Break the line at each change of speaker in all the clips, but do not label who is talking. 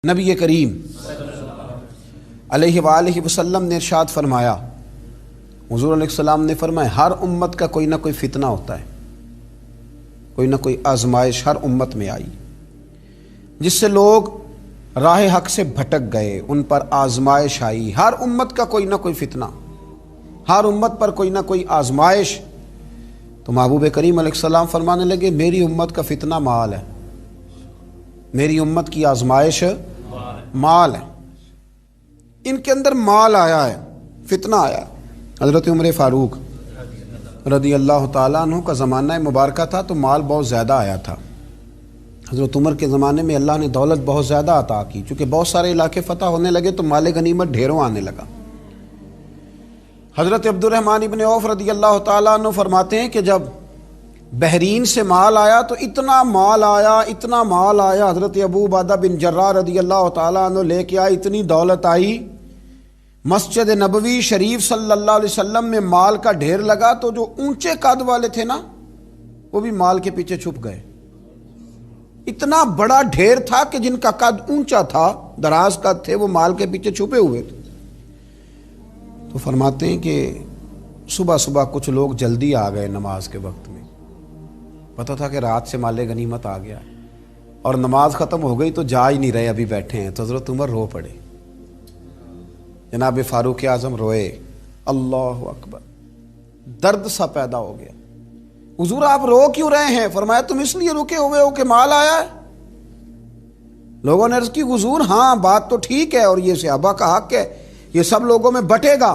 نبی کریم علیہ وآلہ وسلم نے ارشاد فرمایا، حضور علیہ السلام نے فرمایا ہر امت کا کوئی نہ کوئی فتنہ ہوتا ہے، کوئی نہ کوئی آزمائش ہر امت میں آئی جس سے لوگ راہ حق سے بھٹک گئے، ان پر آزمائش آئی۔ ہر امت کا کوئی نہ کوئی فتنہ، ہر امت پر کوئی نہ کوئی آزمائش۔ تو محبوب کریم علیہ السلام فرمانے لگے میری امت کا فتنہ مال ہے، میری امت کی آزمائش مال ہے، ان کے اندر مال آیا ہے، فتنہ آیا۔ حضرت عمر فاروق رضی اللہ تعالیٰ عنہ کا زمانہ مبارکہ تھا تو مال بہت زیادہ آیا تھا۔ حضرت عمر کے زمانے میں اللہ نے دولت بہت زیادہ عطا کی، چونکہ بہت سارے علاقے فتح ہونے لگے تو مال غنیمت ڈھیروں آنے لگا۔ حضرت عبد الرحمن ابن عوف رضی اللہ تعالیٰ عنہ فرماتے ہیں کہ جب بحرین سے مال آیا تو اتنا مال آیا، حضرت ابو عبیدہ بن جراح رضی اللہ تعالیٰ عنہ لے کے آئے، اتنی دولت آئی، مسجد نبوی شریف صلی اللہ علیہ وسلم میں مال کا ڈھیر لگا تو جو اونچے قد والے تھے نا وہ بھی مال کے پیچھے چھپ گئے۔ اتنا بڑا ڈھیر تھا کہ جن کا قد اونچا تھا، دراز قد تھے، وہ مال کے پیچھے چھپے ہوئے تھے۔ تو فرماتے ہیں کہ صبح صبح کچھ لوگ جلدی آ گئے نماز کے وقت میں، پتہ تھا کہ رات سے مال غنیمت آ گیا ہے اور نماز ختم ہو گئی تو جا ہی نہیں رہے، ابھی بیٹھے ہیں۔ تو حضرت عمر رو پڑے، جناب فاروق اعظم روئے، اللہ اکبر، درد سا پیدا ہو گیا۔ حضور آپ رو کیوں رہے ہیں؟ فرمایا تم اس لیے رکے ہوئے ہو کہ مال آیا ہے؟ لوگوں نے عرض کی حضور ہاں بات تو ٹھیک ہے اور یہ صحابہ کا حق ہے، یہ سب لوگوں میں بٹے گا۔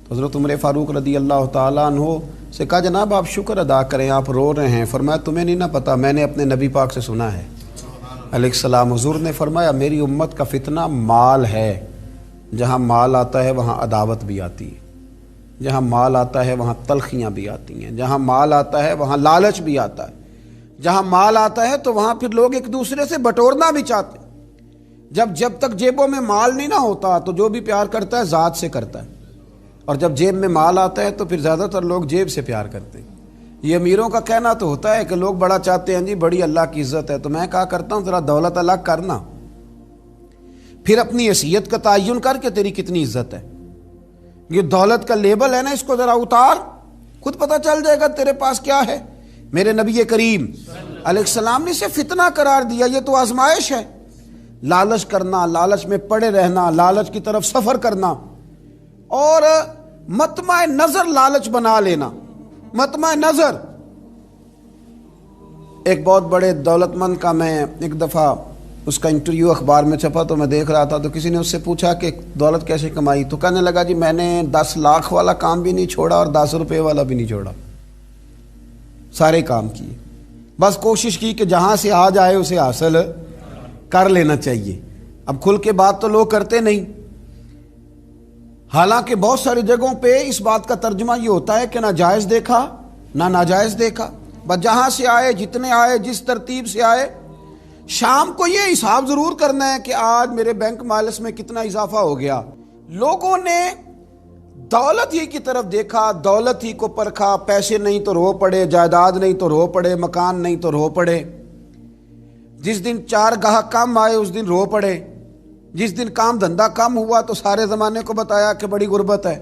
تو حضرت عمر فاروق رضی اللہ تعالیٰ عنہ سے کہا جناب آپ شکر ادا کریں، آپ رو رہے ہیں۔ فرمایا تمہیں نہیں نہ پتا، میں نے اپنے نبی پاک سے سنا ہے علیہ السلام، حضور نے فرمایا میری امت کا فتنہ مال ہے، جہاں مال آتا ہے وہاں عداوت بھی آتی ہے، جہاں مال آتا ہے وہاں تلخیاں بھی آتی ہیں، جہاں مال آتا ہے وہاں لالچ بھی آتا ہے، جہاں مال آتا ہے تو وہاں پھر لوگ ایک دوسرے سے بٹورنا بھی چاہتے ہیں۔ جب تک جیبوں میں مال نہیں نہ ہوتا تو جو بھی پیار کرتا ہے ذات سے کرتا ہے، اور جب جیب میں مال آتا ہے تو پھر زیادہ تر لوگ جیب سے پیار کرتے ہیں۔ یہ امیروں کا کہنا تو ہوتا ہے کہ لوگ بڑا چاہتے ہیں جی بڑی اللہ کی عزت ہے، تو میں کہا کرتا ہوں ذرا دولت الگ کرنا، پھر اپنی حیثیت کا تعین کر کے تیری کتنی عزت ہے۔ یہ دولت کا لیبل ہے نا، اس کو ذرا اتار، خود پتہ چل جائے گا تیرے پاس کیا ہے۔ میرے نبی کریم علیہ السلام نے اسے فتنہ قرار دیا، یہ تو آزمائش ہے۔ لالچ کرنا، لالچ میں پڑے رہنا، لالچ کی طرف سفر کرنا، اور مطمع نظر لالچ بنا لینا، مطمع نظر۔ ایک بہت بڑے دولت مند کا میں ایک دفعہ اس کا انٹرویو اخبار میں چھپا تو میں دیکھ رہا تھا، تو کسی نے اس سے پوچھا کہ دولت کیسے کمائی، تو کہنے لگا جی میں نے 10 لاکھ والا کام بھی نہیں چھوڑا اور 10 روپے والا بھی نہیں چھوڑا، سارے کام کیے، بس کوشش کی کہ جہاں سے آ جائے اسے حاصل کر لینا چاہیے۔ اب کھل کے بات تو لوگ کرتے نہیں، حالانکہ بہت ساری جگہوں پہ اس بات کا ترجمہ یہ ہوتا ہے کہ نہ جائز دیکھا نہ ناجائز دیکھا، بس جہاں سے آئے، جتنے آئے، جس ترتیب سے آئے۔ شام کو یہ حساب ضرور کرنا ہے کہ آج میرے بینک بیلنس میں کتنا اضافہ ہو گیا۔ لوگوں نے دولت ہی کی طرف دیکھا، دولت ہی کو پرکھا، پیسے نہیں تو رو پڑے، جائیداد نہیں تو رو پڑے، مکان نہیں تو رو پڑے، جس دن 4 گاہک کم آئے اس دن رو پڑے، جس دن کام دھندا کم ہوا تو سارے زمانے کو بتایا کہ بڑی غربت ہے۔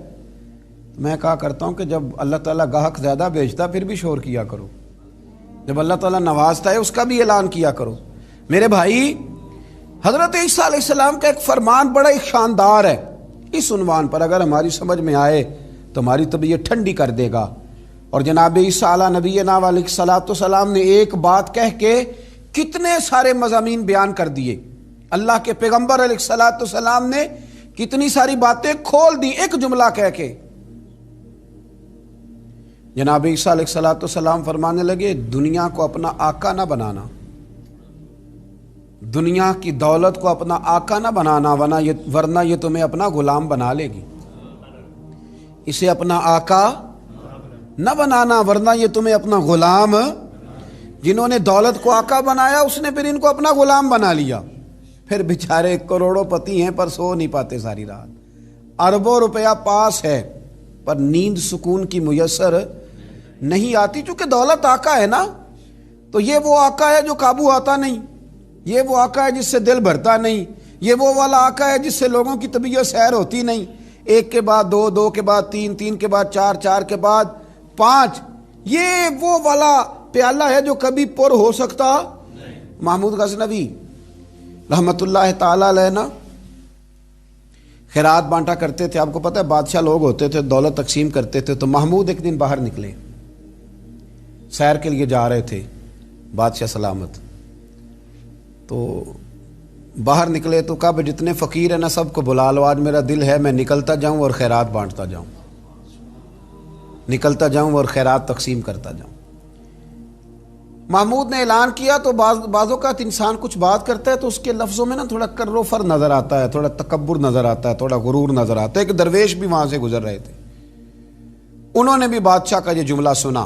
میں کہا کرتا ہوں کہ جب اللہ تعالیٰ گاہک زیادہ بھیجتا پھر بھی شور کیا کرو، جب اللہ تعالیٰ نوازتا ہے اس کا بھی اعلان کیا کرو۔ میرے بھائی، حضرت عیسیٰ علیہ السلام کا ایک فرمان بڑا ہی شاندار ہے، اس عنوان پر اگر ہماری سمجھ میں آئے تو ہماری طبیعت ٹھنڈی کر دے گا۔ اور جناب عیسیٰ علیہ نبینا علیہ الصلوۃ والسلام نے ایک بات کہہ کے کتنے سارے مضامین بیان کر دیے، اللہ کے پیغمبر علیہ الصلوۃ والسلام نے کتنی ساری باتیں کھول دی ایک جملہ کہہ کے۔ جناب عیسیٰ علیہ الصلوۃ والسلام فرمانے لگے دنیا کو اپنا آقا نہ بنانا، دنیا کی دولت کو اپنا آقا نہ بنانا، ورنہ یہ تمہیں اپنا غلام بنا لے گی۔ اسے اپنا آقا نہ بنانا ورنہ یہ تمہیں اپنا غلام۔ جنہوں نے دولت کو آقا بنایا اس نے پھر ان کو اپنا غلام بنا لیا، پھر بیچارے کروڑوں پتی ہیں پر سو نہیں پاتے ساری رات، اربوں روپیہ پاس ہے پر نیند سکون کی میسر نہیں آتی، چونکہ دولت آقا ہے نا، تو یہ وہ آقا ہے جو قابو آتا نہیں، یہ وہ آقا ہے جس سے دل بھرتا نہیں، یہ وہ والا آقا ہے جس سے لوگوں کی طبیعت سیر ہوتی نہیں، ایک کے بعد دو، دو کے بعد تین، تین کے بعد چار، چار کے بعد پانچ، یہ وہ والا پیالہ ہے جو کبھی پر ہو سکتا نہیں۔ محمود غزنوی رحمت اللہ تعالی علیہ نا خیرات بانٹا کرتے تھے۔ آپ کو پتہ ہے بادشاہ لوگ ہوتے تھے، دولت تقسیم کرتے تھے، تو محمود ایک دن باہر نکلے، سیر کے لیے جا رہے تھے بادشاہ سلامت، تو باہر نکلے تو کہا جتنے فقیر ہیں نا سب کو بلا لو، آج میرا دل ہے میں نکلتا جاؤں اور خیرات بانٹتا جاؤں، نکلتا جاؤں اور خیرات تقسیم کرتا جاؤں۔ محمود نے اعلان کیا تو بعض اوقات انسان کچھ بات کرتا ہے تو اس کے لفظوں میں نا تھوڑا کر و فر نظر آتا ہے، تھوڑا تکبر نظر آتا ہے، تھوڑا غرور نظر آتا ہے۔ ایک درویش بھی وہاں سے گزر رہے تھے، انہوں نے بھی بادشاہ کا یہ جملہ سنا،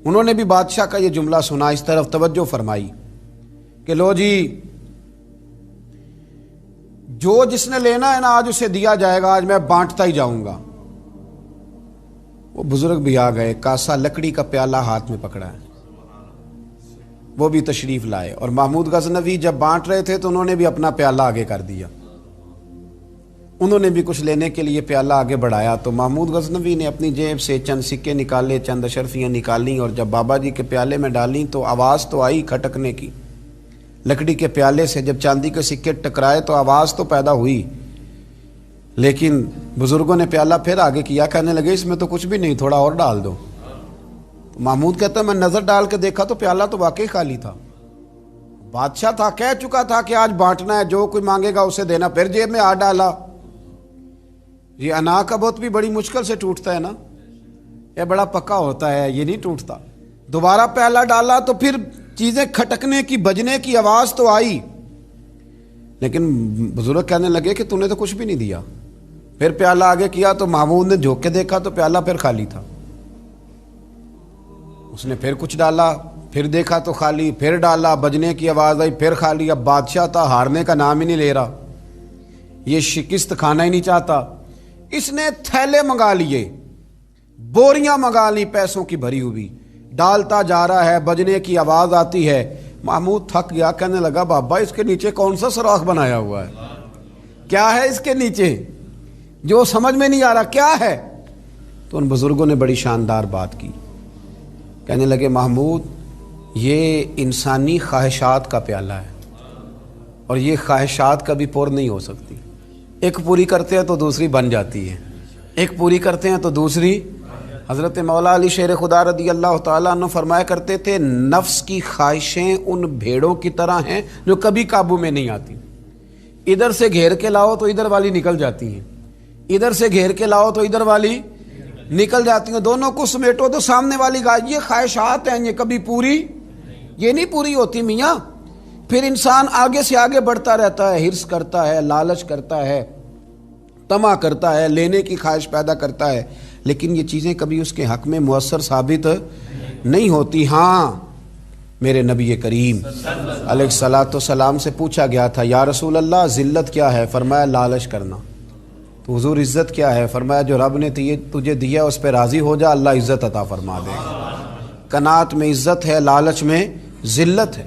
انہوں نے بھی بادشاہ کا یہ جملہ سنا، اس طرف توجہ فرمائی کہ لو جی جو جس نے لینا ہے نا آج اسے دیا جائے گا، آج میں بانٹتا ہی جاؤں گا۔ وہ بزرگ بھی آ گئے، کاسا لکڑی کا پیالہ ہاتھ میں پکڑا ہے، وہ بھی تشریف لائے، اور محمود غزنوی جب بانٹ رہے تھے تو انہوں نے بھی اپنا پیالہ آگے کر دیا، انہوں نے بھی کچھ لینے کے لیے پیالہ آگے بڑھایا۔ تو محمود غزنوی نے اپنی جیب سے چند سکے نکالے، چند اشرفیاں نکالیں، اور جب بابا جی کے پیالے میں ڈالیں تو آواز تو آئی کھٹکنے کی، لکڑی کے پیالے سے جب چاندی کے سکے ٹکرائے تو آواز تو پیدا ہوئی، لیکن بزرگوں نے پیالہ پھر آگے کیا، کہنے لگے اس میں تو کچھ بھی نہیں، تھوڑا اور ڈال دو۔ محمود کہتا ہے میں نظر ڈال کے دیکھا تو پیالہ تو واقعی خالی تھا، بادشاہ تھا، کہہ چکا تھا کہ آج بانٹنا ہے، جو کوئی مانگے گا اسے دینا، پھر جیب میں ہاتھ ڈالا۔ یہ انا کا بت بھی بڑی مشکل سے ٹوٹتا ہے نا، یہ بڑا پکا ہوتا ہے، یہ نہیں ٹوٹتا۔ دوبارہ پیالہ ڈالا تو پھر چیزیں کھٹکنے کی، بجنے کی آواز تو آئی، لیکن بزرگ کہنے لگے کہ تو نے تو کچھ بھی نہیں دیا۔ پھر پیالہ آگے کیا تو محمود نے جھوک کے دیکھا تو پیالہ پھر خالی تھا، اس نے پھر کچھ ڈالا، پھر دیکھا تو خالی، پھر ڈالا، بجنے کی آواز آئی، پھر خالی۔ اب بادشاہ تھا، ہارنے کا نام ہی نہیں لے رہا، یہ شکست کھانا ہی نہیں چاہتا، اس نے تھیلے منگا لیے، بوریاں منگا لی پیسوں کی بھری ہوئی، ڈالتا جا رہا ہے، بجنے کی آواز آتی ہے۔ محمود تھک گیا، کہنے لگا بابا اس کے نیچے کون سا سوراخ بنایا ہوا ہے، کیا ہے اس کے نیچے جو سمجھ میں نہیں آ رہا، کیا ہے؟ تو ان بزرگوں نے بڑی شاندار بات کی، کہنے لگے محمود یہ انسانی خواہشات کا پیالہ ہے، اور یہ خواہشات کبھی پور نہیں ہو سکتی، ایک پوری کرتے ہیں تو دوسری بن جاتی ہے، ایک پوری کرتے ہیں تو دوسری۔ حضرت مولا علی شیر خدا رضی اللہ تعالیٰ عنہ فرمایا کرتے تھے نفس کی خواہشیں ان بھیڑوں کی طرح ہیں جو کبھی قابو میں نہیں آتی، ادھر سے گھیر کے لاؤ تو ادھر والی نکل جاتی ہیں، ادھر سے گھیر کے لاؤ تو ادھر والی نکل جاتی ہیں، دونوں کو سمیٹو تو سامنے والی گائے۔ یہ خواہشات ہیں، یہ کبھی پوری یہ نہیں پوری ہوتی میاں۔ پھر انسان آگے سے آگے بڑھتا رہتا ہے، حرص کرتا ہے، لالچ کرتا ہے، طمع کرتا ہے، لینے کی خواہش پیدا کرتا ہے، لیکن یہ چیزیں کبھی اس کے حق میں مؤثر ثابت نہیں ہوتی۔ ہاں میرے نبی کریم علیہ الصلوۃ والسلام سے پوچھا گیا تھا یا رسول اللہ ذلت کیا ہے؟ فرمایا لالچ کرنا۔ تو حضور عزت کیا ہے؟ فرمایا جو رب نے تجھے دیا اس پہ راضی ہو جا، اللہ عزت عطا فرما دے گا۔ قناعت میں عزت ہے، لالچ میں ذلت ہے۔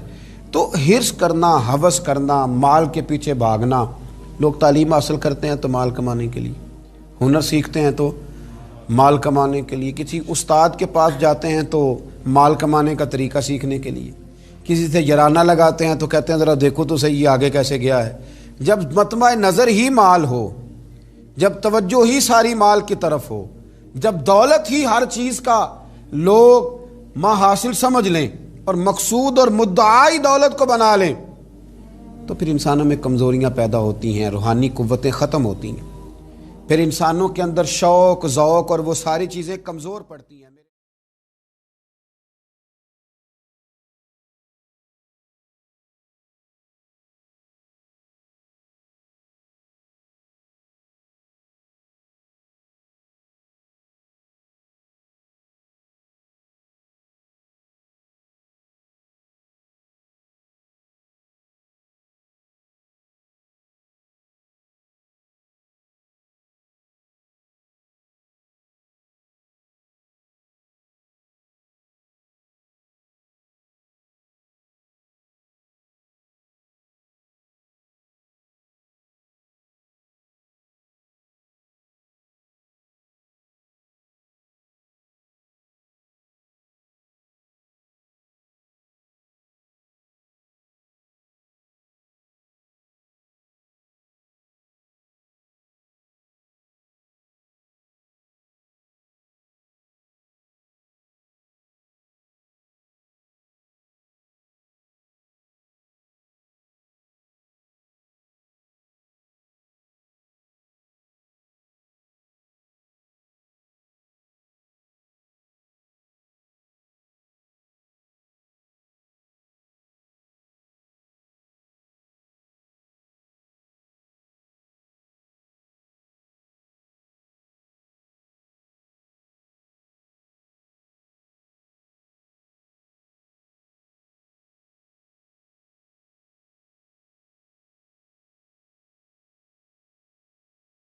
تو حرص کرنا، ہوس کرنا، مال کے پیچھے بھاگنا، لوگ تعلیم حاصل کرتے ہیں تو مال کمانے کے لیے، ہنر سیکھتے ہیں تو مال کمانے کے لیے، کسی استاد کے پاس جاتے ہیں تو مال کمانے کا طریقہ سیکھنے کے لیے، کسی سے جرانہ لگاتے ہیں تو کہتے ہیں ذرا دیکھو تو صحیح آگے کیسے گیا ہے۔ جب مطمع نظر ہی مال ہو، جب توجہ ہی ساری مال کی طرف ہو، جب دولت ہی ہر چیز کا لوگ ماں حاصل سمجھ لیں اور مقصود اور مدعائی دولت کو بنا لیں، تو پھر انسانوں میں کمزوریاں پیدا ہوتی ہیں، روحانی قوتیں ختم ہوتی ہیں، پھر انسانوں کے اندر شوق، ذوق اور وہ ساری چیزیں کمزور پڑتی ہیں۔